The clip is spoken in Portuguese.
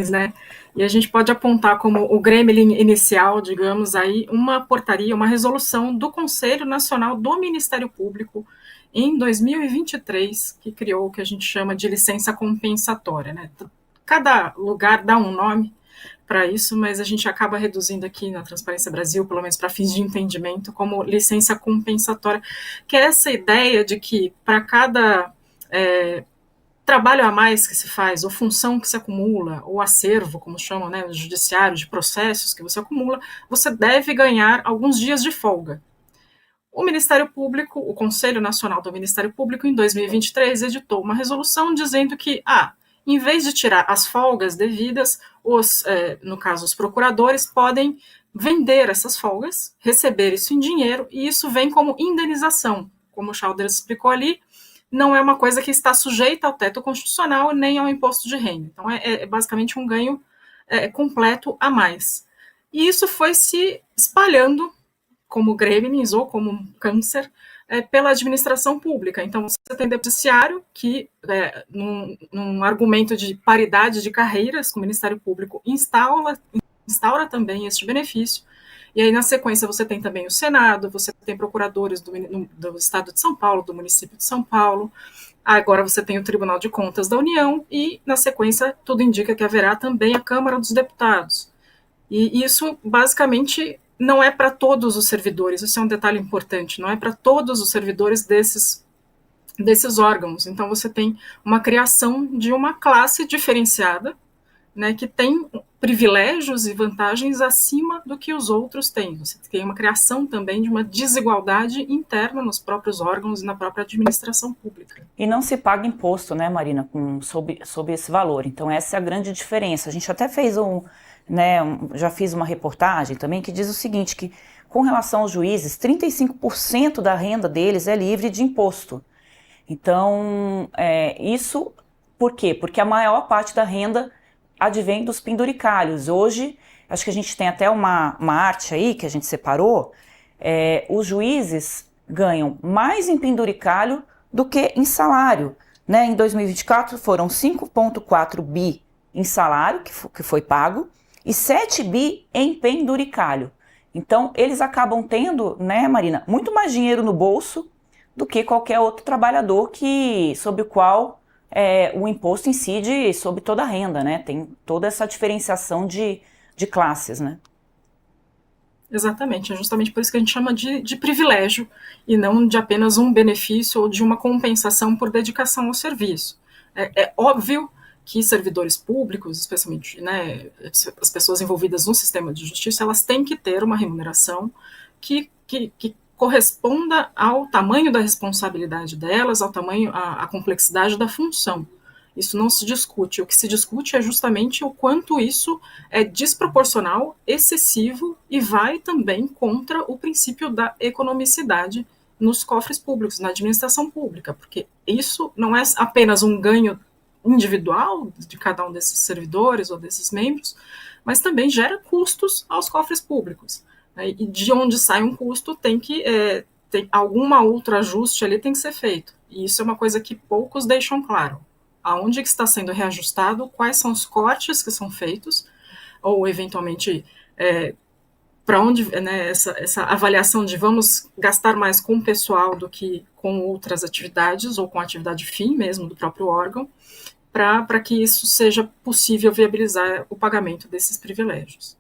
né? E a gente pode apontar como o gremlin inicial, digamos, aí, uma portaria, uma resolução do Conselho Nacional do Ministério Público em 2023, que criou o que a gente chama de licença compensatória, né? Cada lugar dá um nome para isso, mas a gente acaba reduzindo aqui na Transparência Brasil, pelo menos para fins de entendimento, como licença compensatória, que é essa ideia de que para cada trabalho a mais que se faz, ou função que se acumula, ou acervo, como chamam, né, o judiciário, de processos que você acumula, você deve ganhar alguns dias de folga. O Ministério Público, o Conselho Nacional do Ministério Público, em 2023, editou uma resolução dizendo que, em vez de tirar as folgas devidas, no caso, os procuradores podem vender essas folgas, receber isso em dinheiro, e isso vem como indenização. Como o Chalders explicou ali, não é uma coisa que está sujeita ao teto constitucional nem ao imposto de renda. Então, é basicamente um ganho completo a mais. E isso foi se espalhando como gremlins ou como um câncer pela administração pública. Então, você tem o judiciário que, num argumento de paridade de carreiras, o Ministério Público instaura também este benefício. E aí, na sequência, você tem também o Senado, você tem procuradores do Estado de São Paulo, do município de São Paulo, agora você tem o Tribunal de Contas da União e, na sequência, tudo indica que haverá também a Câmara dos Deputados. E isso, basicamente, não é para todos os servidores, isso é um detalhe importante, não é para todos os servidores desses órgãos. Então, você tem uma criação de uma classe diferenciada, né, que tem privilégios e vantagens acima do que os outros têm. Você tem uma criação também de uma desigualdade interna nos próprios órgãos e na própria administração pública. E não se paga imposto, né, Marina, sobre esse valor. Então essa é a grande diferença. A gente até fez já fiz uma reportagem também que diz o seguinte, que com relação aos juízes, 35% da renda deles é livre de imposto. Então, isso por quê? Porque a maior parte da renda advém dos penduricalhos. Hoje, acho que a gente tem até uma arte aí que a gente separou, os juízes ganham mais em penduricalho do que em salário. Né? Em 2024 foram 5,4 bi em salário, que foi pago, e 7 bi em penduricalho. Então, eles acabam tendo, né, Marina, muito mais dinheiro no bolso do que qualquer outro trabalhador sobre o qual o imposto incide sobre toda a renda, né? Tem toda essa diferenciação de classes, né? Exatamente, é justamente por isso que a gente chama de privilégio e não de apenas um benefício ou de uma compensação por dedicação ao serviço. É óbvio que servidores públicos, especialmente, né, as pessoas envolvidas no sistema de justiça, elas têm que ter uma remuneração que corresponda ao tamanho da responsabilidade delas, ao tamanho, à complexidade da função. Isso não se discute. O que se discute é justamente o quanto isso é desproporcional, excessivo e vai também contra o princípio da economicidade nos cofres públicos, na administração pública, porque isso não é apenas um ganho individual de cada um desses servidores ou desses membros, mas também gera custos aos cofres públicos. Né? E de onde sai um custo tem alguma outro ajuste ali tem que ser feito. E isso é uma coisa que poucos deixam claro. Aonde que está sendo reajustado, quais são os cortes que são feitos, ou eventualmente para onde, né, essa avaliação de vamos gastar mais com o pessoal do que com outras atividades, ou com a atividade fim mesmo do próprio órgão, para que isso seja possível viabilizar o pagamento desses privilégios.